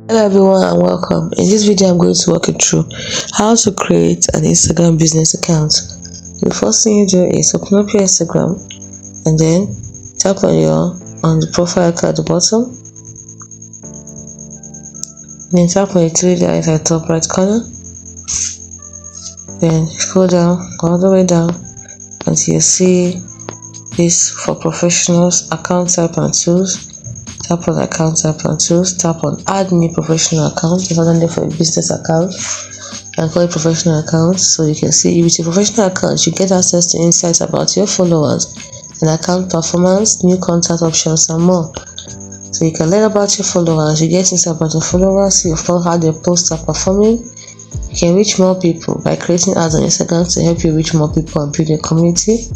Hello everyone and welcome. In this video I'm going to walk you through how to create an Instagram business account. The first thing you do is open up your Instagram and then tap on the profile icon at the bottom. Then tap on the three dots at the top right corner. Then scroll down all the way down until you see this for professionals account type and tools. Tap on account type and tools, tap on add new professional account. There's another name for a business account. You can call it professional account. So you can see with your professional account, you get access to insights about your followers and account performance, new contact options, and more. So you can learn about your followers, you get insights about your followers, see how their posts are performing. You can reach more people by creating ads on Instagram to help you reach more people and build a community.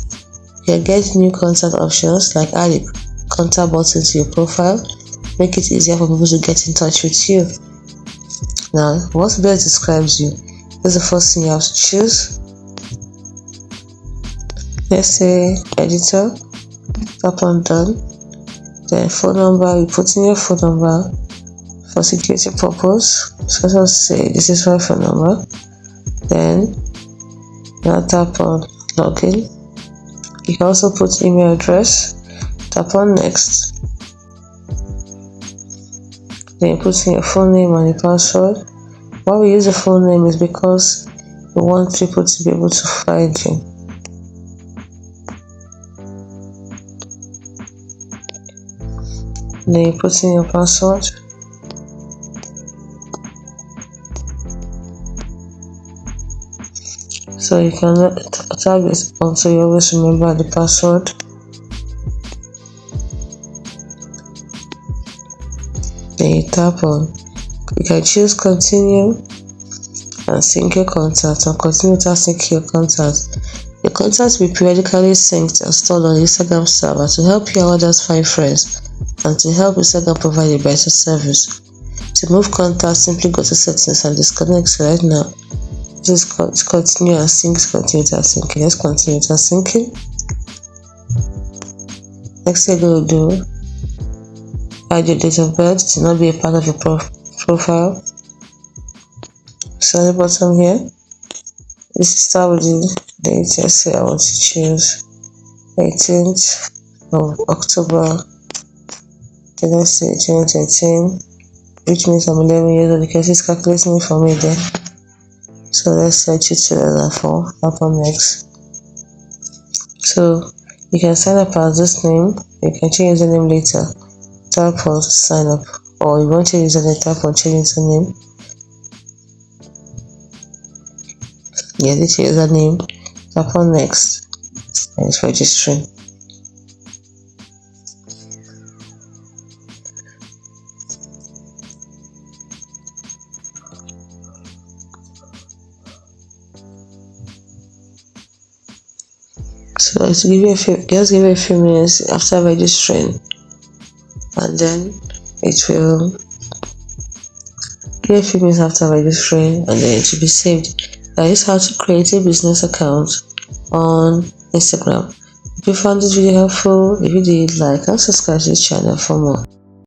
You can get new contact options like add a contact button to your profile, make it easier for people to get in touch with you. Now, what best describes you? This is the first thing you have to choose. Let's say editor, tap on done. Then phone number, you put in your phone number for security purpose. So let's say this is my phone number. Then now tap on login. You can also put email address. Tap on next. Then you put in your phone name and your password. Why we use the phone name is because we want people to be able to find you. Then you put in your password. So you can tag it on so you always remember the password. Then you tap on, you can choose continue and sync your contact and continue to sync your contact. Your contacts will be periodically synced and stored on the Instagram server to help you and others find friends and to help Instagram provide a better service. To move contacts, simply go to settings and disconnect. So right now, just continue and sync, continue to syncing. Let's continue to syncing. Next thing you're going to do, add your date of birth to not be a part of your profile. So at the bottom here, this is start with the date. Let's say I want to choose 18th of October. Then let's say 2013, which means I'm 11 years old because it's calculating it for me there. So let's set it to 2004. Tap on next. So you can sign up as this name. You can change the name later. Tap on sign up, or you want to use the tap on change the name. Edit your username, tap on next, and it's registering. So it's give you just give it a few minutes after registering. And then it will give a few minutes after registering and then it will be saved. That is how to create a business account on Instagram. If you found this video helpful, if you did, like and subscribe to this channel for more.